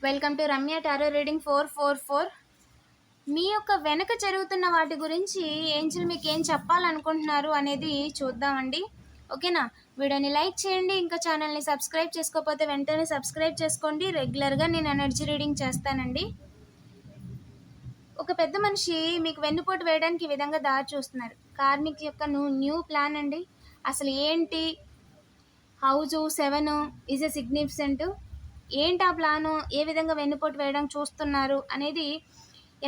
Welcome to Ramya tarot reading 444. మీ యొక్క వెనక జరుగుతున్న వాటి గురించి ఏంజల్ మీకు ఏం చెప్పాలనుకుంటున్నారు అనేది చూద్దామండి. ఓకేనా? వీడియోని లైక్ చేయండి. ఇంకా ఛానల్ని సబ్స్క్రైబ్ చేసుకోకపోతే వెంటనే సబ్స్క్రైబ్ చేసుకోండి. రెగ్యులర్గా నేను ఎనర్జీ రీడింగ్ చేస్తానండి. ఒక పెద్ద మనిషి మీకు వెన్నుపోటు వేయడానికి ఈ విధంగా దారి చూస్తున్నారు. కార్మిక్ యొక్క న్యూ ప్లాన్ అండి. అసలు ఏంటి? House 7 is a significant. ఏంటి ఆ ప్లాను? ఏ విధంగా వెన్నుపోటు వేయడం చూస్తున్నారు అనేది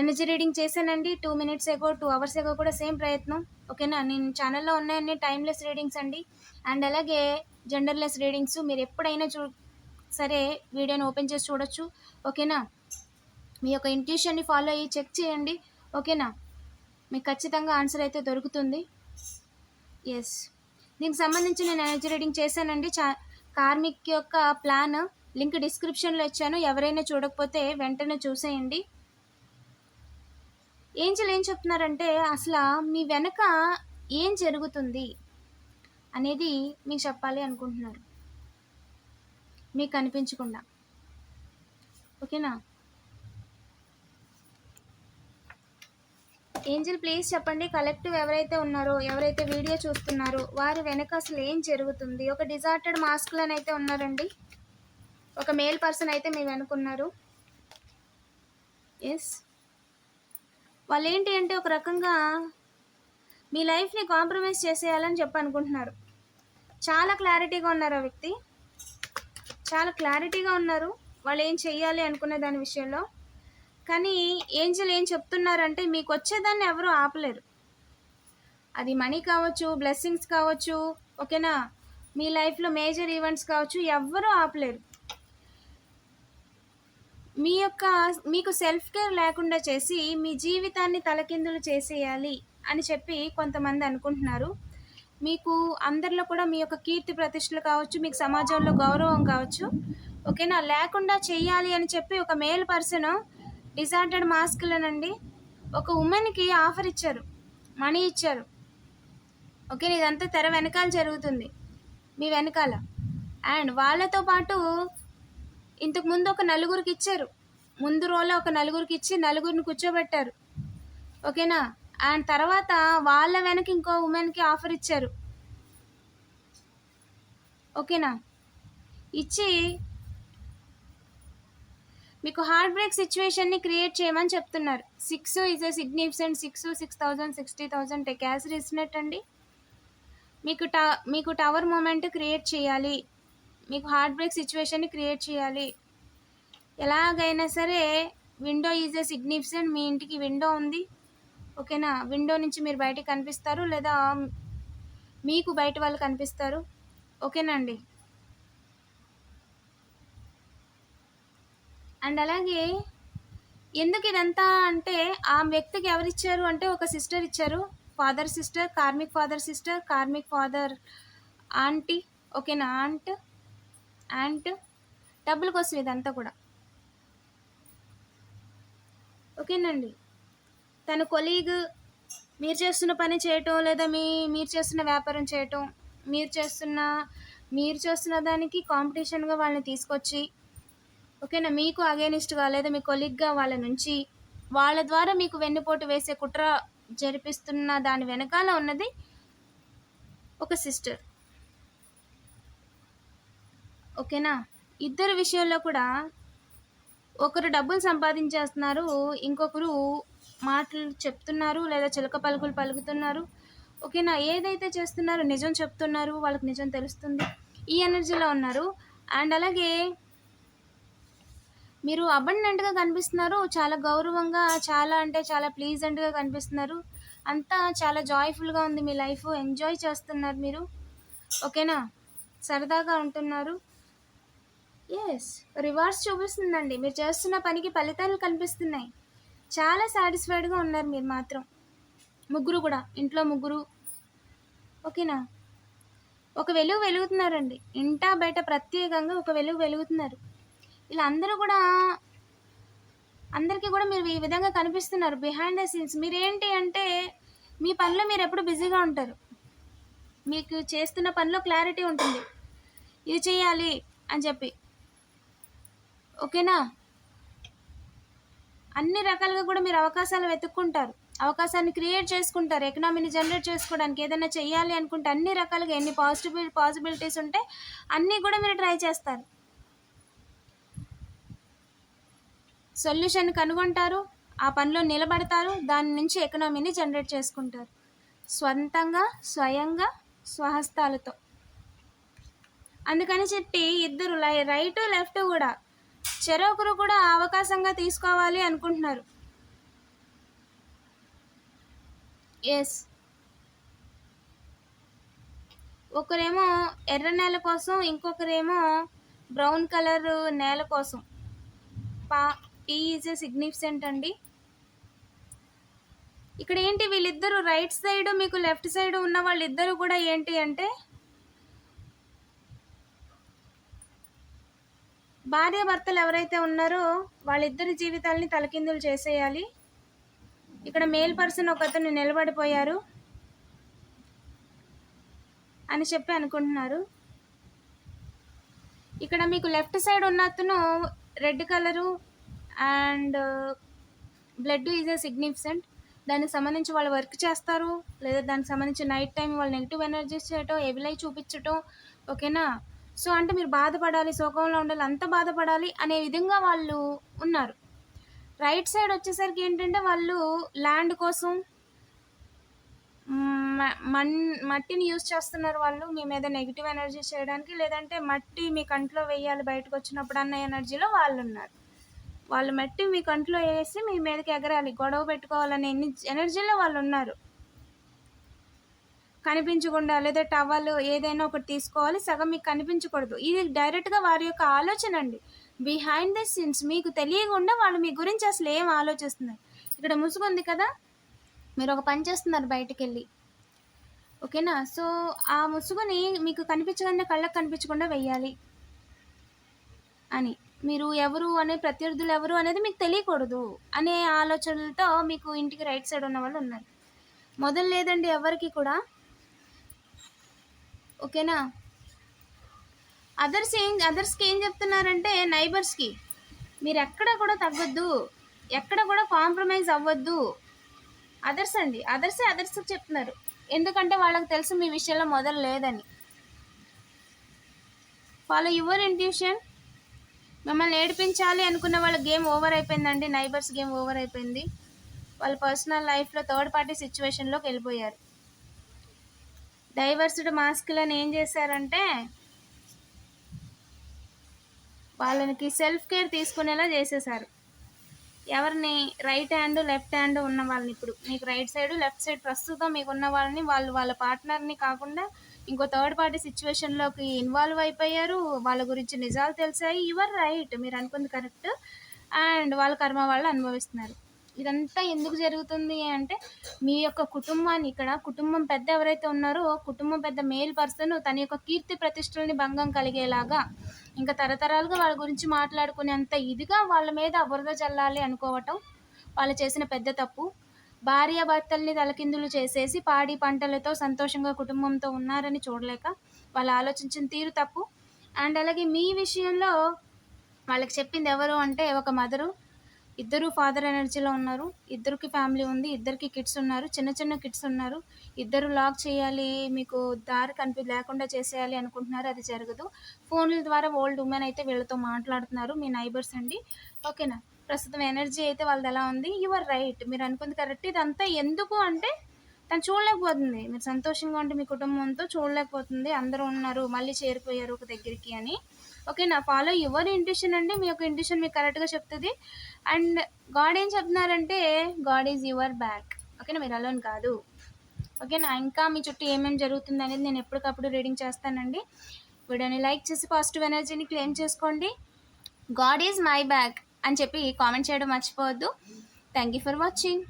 ఎనర్జీ రీడింగ్ చేశానండి 2 minutes ఎగో, 2 hours ఎగో కూడా సేమ్ ప్రయత్నం. ఓకేనా? నేను ఛానల్లో ఉన్నాయన్నీ టైమ్లెస్ రీడింగ్స్ అండి. అండ్ అలాగే జెండర్లెస్ రీడింగ్స్. మీరు ఎప్పుడైనా సరే వీడియోని ఓపెన్ చేసి చూడొచ్చు. ఓకేనా? మీ యొక్క ఇంట్యూషన్ని ఫాలో అయ్యి చెక్ చేయండి. ఓకేనా? మీకు ఖచ్చితంగా ఆన్సర్ అయితే దొరుకుతుంది. ఎస్, దీనికి సంబంధించి నేను ఎనర్జీ రీడింగ్ చేశానండి. కార్మిక్ యొక్క ప్లాన్ లింక్ డిస్క్రిప్షన్లో ఇచ్చాను. ఎవరైనా చూడకపోతే వెంటనే చూసేయండి. ఏంజల్ ఏం చెప్తున్నారంటే అసలు మీ వెనక ఏం జరుగుతుంది అనేది మీకు చెప్పాలి అనుకుంటున్నారు, మీకు కనిపించకుండా. ఓకేనా? ఏంజల్ ప్లీజ్ చెప్పండి, కలెక్టివ్ ఎవరైతే ఉన్నారో, ఎవరైతే వీడియో చూస్తున్నారో వారి వెనక అసలు ఏం జరుగుతుంది? ఒక డిజార్టెడ్ మాస్కులను అయితే ఉన్నారండి. ఒక మేల్ పర్సన్ అయితే మీ వెనుకున్నారు. ఎస్, వాళ్ళు ఏంటి అంటే ఒక రకంగా మీ లైఫ్ని కాంప్రమైజ్ చేసేయాలని చెప్పి అనుకుంటున్నారు. చాలా క్లారిటీగా ఉన్నారు ఆ వ్యక్తి, చాలా క్లారిటీగా ఉన్నారు వాళ్ళు ఏం చెయ్యాలి అనుకునే దాని విషయంలో. కానీ ఏంజల్ ఏం చెప్తున్నారంటే మీకు వచ్చేదాన్ని ఎవరు ఆపలేరు. అది మనీ కావచ్చు, బ్లెస్సింగ్స్ కావచ్చు, ఓకేనా, మీ లైఫ్లో మేజర్ ఈవెంట్స్ కావచ్చు, ఎవ్వరూ ఆపలేరు. మీకు సెల్ఫ్ కేర్ లేకుండా చేసి మీ జీవితాన్ని తలకిందులు చేసేయాలి అని చెప్పి కొంతమంది అనుకుంటున్నారు. మీకు అందరిలో కూడా మీ యొక్క కీర్తి ప్రతిష్టలు కావచ్చు, మీకు సమాజంలో గౌరవం కావచ్చు, ఓకేనా, లేకుండా చెయ్యాలి అని చెప్పి ఒక మేల్ పర్సన్ డిజార్టెడ్ మాస్కులనండి ఒక ఉమెన్కి ఆఫర్ ఇచ్చారు, మనీ ఇచ్చారు. ఓకేనా? ఇదంతా తెర వెనకాల జరుగుతుంది, మీ వెనకాల. అండ్ వాళ్ళతో పాటు ఇంతకు ముందు ఒక నలుగురికి ఇచ్చారు, ముందు రోలో ఒక నలుగురికి ఇచ్చి నలుగురిని కూర్చోబెట్టారు. ఓకేనా? అండ్ తర్వాత వాళ్ళ వెనక ఇంకో ఉమెన్కి ఆఫర్ ఇచ్చారు. ఓకేనా? ఇచ్చి మీకు హార్ట్ బ్రేక్ సిచ్యువేషన్ని క్రియేట్ చేయమని చెప్తున్నారు. 6 ఈజ్ ఎ సిగ్నిఫికెంట్. 6, 6,000, 60,000 టెకాసర్ ఇచ్చినట్టండి. మీకు టవర్ మూమెంట్ క్రియేట్ చేయాలి, మీకు హార్ట్ బ్రేక్ సిచ్యువేషన్ని క్రియేట్ చేయాలి. ఎలాగైనా సరే విండో ఈజ్ ఎ సిగ్నిఫికెంట్. మీ ఇంటికి విండో ఉంది, ఓకేనా? విండో నుంచి మీరు బయటకు కనిపిస్తారు, లేదా మీకు బయట వాళ్ళు కనిపిస్తారు. ఓకేనా అండి? అండ్ అలాగే ఎందుకు ఇదంతా అంటే ఆ వ్యక్తికి ఎవరిచ్చారు అంటే ఒక సిస్టర్ ఇచ్చారు, father sister, karmic father sister, karmic father aunty. ఓకేనా? ఆంట్ డబ్బుల కోసం ఇదంతా కూడా. ఓకేనండి? తన కొలీగ్ మీరు చేస్తున్న పని చేయటం, లేదా మీరు చేస్తున్న వ్యాపారం చేయటం, మీరు చేస్తున్న దానికి కాంపిటీషన్గా వాళ్ళని తీసుకొచ్చి, ఓకేనా, మీకు అగేనిస్ట్గా లేదా మీ కొలీగ్గా వాళ్ళ ద్వారా మీకు వెన్నుపోటు వేసే కుట్ర జరిపిస్తున్న దాని వెనకాల ఉన్నది ఒక సిస్టర్. ఓకేనా? ఇద్దరు విషయంలో కూడా ఒకరు డబ్బులు సంపాదించేస్తున్నారు, ఇంకొకరు మాటలు చెప్తున్నారు, లేదా చిలక పలుకులు పలుకుతున్నారు. ఓకేనా? ఏదైతే చేస్తున్నారో నిజం చెప్తున్నారు, వాళ్ళకి నిజం తెలుస్తుంది, ఈ ఎనర్జీలో ఉన్నారు. అండ్ అలాగే మీరు అబండెంట్గా కనిపిస్తున్నారు, చాలా గౌరవంగా, చాలా అంటే చాలా ప్లీజెంట్గా కనిపిస్తున్నారు. అంతా చాలా జాయ్ఫుల్గా ఉంది మీ లైఫ్, ఎంజాయ్ చేస్తున్నారు మీరు. ఓకేనా? సరదాగా ఉంటున్నారు. ఎస్, రివార్డ్స్ చూపిస్తుందండి. మీరు చేస్తున్న పనికి ఫలితాలు కనిపిస్తున్నాయి. చాలా సాటిస్ఫైడ్గా ఉన్నారు మీరు మాత్రం. ముగ్గురు కూడా, ఇంట్లో ముగ్గురు. ఓకేనా? ఒక వెలుగు వెలుగుతున్నారండి, ఇంటా బయట ప్రత్యేకంగా ఒక వెలుగు వెలుగుతున్నారు. ఇలా అందరికీ కూడా మీరు ఈ విధంగా కనిపిస్తున్నారు బిహైండ్ ద సీన్స్. మీరేంటి అంటే మీ పనిలో మీరు ఎప్పుడు బిజీగా ఉంటారు, మీకు చేస్తున్న పనిలో క్లారిటీ ఉంటుంది, ఇది చేయాలి అని చెప్పి. ఓకేనా? అన్ని రకాలుగా కూడా మీరు అవకాశాలు వెతుక్కుంటారు, అవకాశాన్ని క్రియేట్ చేసుకుంటారు. ఎకనామీని జనరేట్ చేసుకోవడానికి ఏదైనా చెయ్యాలి అనుకుంటే అన్ని రకాలుగా ఎన్ని పాసిబిలిటీస్ ఉంటే అన్నీ కూడా మీరు ట్రై చేస్తారు. సొల్యూషన్ కనుగొంటారు, ఆ పనిలో నిలబడతారు, దాని నుంచి ఎకనామీని జనరేట్ చేసుకుంటారు స్వంతంగా, స్వయంగా, స్వహస్తాలతో. అందుకని చెప్పి ఇద్దరు రైట్ లెఫ్ట్ కూడా చెరొకరు కూడా అవకాశంగా తీసుకోవాలి అనుకుంటున్నారు. ఎస్, ఒకరేమో ఎర్ర నేల కోసం, ఇంకొకరేమో బ్రౌన్ కలర్ నేల కోసం. పీ ఈజ్ ఏ సిగ్నిఫికెంట్ అండి. ఇక్కడ ఏంటి, వీళ్ళిద్దరూ రైట్ సైడ్ మీకు లెఫ్ట్ సైడ్ ఉన్న వాళ్ళిద్దరూ కూడా ఏంటి అంటే భార్యాభర్తలు ఎవరైతే ఉన్నారో వాళ్ళిద్దరి జీవితాలని తలకిందులు చేసేయాలి. ఇక్కడ మేల్ పర్సన్ ఒకతను నిలబడిపోయారు అని చెప్పి అనుకుంటున్నారు. ఇక్కడ మీకు లెఫ్ట్ సైడ్ ఉన్న అతను red colour and blood is a significant. దానికి సంబంధించి వాళ్ళు వర్క్ చేస్తారు, లేదా దానికి సంబంధించి నైట్ టైం వాళ్ళు నెగిటివ్ ఎనర్జీస్ చేయటం, ఎవిలై చూపించటం. ఓకేనా? సో అంటే మీరు బాధపడాలి, శోకంలో ఉండాలి, అంత బాధపడాలి అనే విధంగా వాళ్ళు ఉన్నారు. రైట్ సైడ్ వచ్చేసరికి ఏంటంటే వాళ్ళు ల్యాండ్ కోసం మట్టిని యూజ్ చేస్తున్నారు. వాళ్ళు మీ మీద నెగిటివ్ ఎనర్జీ చేయడానికి, లేదంటే మట్టి మీ కంట్లో వేయాలి బయటకు వచ్చినప్పుడు అన్న ఎనర్జీలో వాళ్ళు ఉన్నారు. వాళ్ళు మట్టి మీ కంట్లో వేసి మీ మీదకి ఎగరాలి, గొడవ పెట్టుకోవాలనే ఎనర్జీలో వాళ్ళు ఉన్నారు. కనిపించకుండా లేదా టవల్ ఏదైనా ఒకటి తీసుకోవాలి, సగం మీకు కనిపించకూడదు. ఇది డైరెక్ట్గా వారి యొక్క ఆలోచన అండి. బిహైండ్ ది సీన్స్ మీకు తెలియకుండా వాళ్ళు మీ గురించి అసలు ఏం ఆలోచిస్తున్నారు. ఇక్కడ ముసుగుంది కదా, మీరు ఒక పని చేస్తున్నారు బయటకు వెళ్ళి, ఓకేనా? సో ఆ ముసుగుని మీకు కనిపించకుండా, కళ్ళకు కనిపించకుండా వెయ్యాలి అని, మీరు ఎవరు అనే ప్రత్యర్థులు ఎవరు అనేది మీకు తెలియకూడదు అనే ఆలోచనలతో మీకు ఇంటికి రైట్ సైడ్ ఉన్న వాళ్ళు ఉన్నారు. మొదలు లేదండి ఎవరికి కూడా, ఓకేనా? అదర్స్కి ఏం చెప్తున్నారంటే నైబర్స్కి మీరు ఎక్కడ కూడా తగ్గొద్దు, ఎక్కడ కూడా కాంప్రమైజ్ అవ్వద్దు. అదర్స్కి చెప్తున్నారు, ఎందుకంటే వాళ్ళకి తెలుసు మీ విషయంలో మొదలు లేదని. Follow your intuition. మిమ్మల్ని ఏడిపించాలి అనుకున్న వాళ్ళ గేమ్ ఓవర్ అయిపోయిందండి. నైబర్స్ గేమ్ ఓవర్ అయిపోయింది. వాళ్ళ పర్సనల్ లైఫ్లో థర్డ్ పార్టీ సిచ్యువేషన్లోకి వెళ్ళిపోయారు. డైవర్స్డ్ మాస్కులను ఏం చేశారంటే వాళ్ళకి సెల్ఫ్ కేర్ తీసుకునేలా చేసేసారు. ఎవరిని? రైట్ హ్యాండ్ లెఫ్ట్ హ్యాండ్ ఉన్న వాళ్ళని. ఇప్పుడు మీకు రైట్ సైడ్ లెఫ్ట్ సైడ్ ప్రస్తుతం మీకు ఉన్న వాళ్ళని వాళ్ళ పార్ట్నర్ని కాకుండా ఇంకో థర్డ్ పార్టీ సిచ్యువేషన్లోకి ఇన్వాల్వ్ అయిపోయారు. వాళ్ళ గురించి నిజాలు తెలిసాయి. యువర్ రైట్, మీరు అనుకుంది కరెక్ట్. అండ్ వాళ్ళ కర్మ వాళ్ళు అనుభవిస్తున్నారు. ఇదంతా ఎందుకు జరుగుతుంది అంటే మీ యొక్క కుటుంబాన్ని, ఇక్కడ కుటుంబం పెద్ద ఎవరైతే ఉన్నారో కుటుంబం పెద్ద మేల్ పర్సన్ తన యొక్క కీర్తి ప్రతిష్టలని భంగం కలిగేలాగా ఇంకా తరతరాలుగా వాళ్ళ గురించి మాట్లాడుకునేంత ఇదిగా వాళ్ళ మీద బురద చల్లాలి అనుకోవటం వాళ్ళు చేసిన పెద్ద తప్పు. భార్యాభర్తల్ని తలకిందులు చేసేసి పాడి పంటలతో సంతోషంగా కుటుంబంతో ఉన్నారని చూడలేక వాళ్ళు ఆలోచించిన తీరు తప్పు. అండ్ అలాగే మీ విషయంలో వాళ్ళకి చెప్పింది ఎవరు అంటే ఒక మదరు. ఇద్దరు ఫాదర్ ఎనర్జీలో ఉన్నారు, ఇద్దరికి ఫ్యామిలీ ఉంది, ఇద్దరికి కిడ్స్ ఉన్నారు, చిన్న చిన్న కిడ్స్ ఉన్నారు. ఇద్దరు లాక్ చేయాలి, మీకు దారి లేకుండా చేసేయాలి అనుకుంటున్నారు, అది జరగదు. ఫోన్ల ద్వారా ఓల్డ్ ఉమెన్ అయితే వీళ్ళతో మాట్లాడుతున్నారు, మీ నైబర్స్ అండి, ఓకేనా? ప్రస్తుతం ఎనర్జీ అయితే వాళ్ళది ఎలా ఉంది. యువర్ రైట్, మీరు అనుకుంది కరెక్ట్. ఇదంతా ఎందుకు అంటే తను చూడలేకపోతుంది, మీరు సంతోషంగా ఉంటే మీ కుటుంబంతో చూడలేకపోతుంది, అందరూ ఉన్నారు మళ్ళీ చేరిపోయారు ఒక దగ్గరికి అని. ఓకే, నా ఫాలో యువర్ ఇంట్యూషన్ అండి. మీ యొక్క ఇంట్యూషన్ మీకు కరెక్ట్గా చెప్తుంది. అండ్ గాడ్ ఏం చెప్తున్నారంటే గాడ్ ఈజ్ యువర్ బ్యాక్. ఓకేనా, మీరు అలోన్ కాదు. ఓకేనా, ఇంకా మీ చుట్టూ ఏమేమి జరుగుతుంది అనేది నేను ఎప్పటికప్పుడు రీడింగ్ చేస్తానండి. వీడియోని లైక్ చేసి పాజిటివ్ ఎనర్జీని క్లెయిమ్ చేసుకోండి. గాడ్ ఈజ్ మై బ్యాక్ అని చెప్పి కామెంట్ చేయడం మర్చిపోవద్దు. Thank you for watching.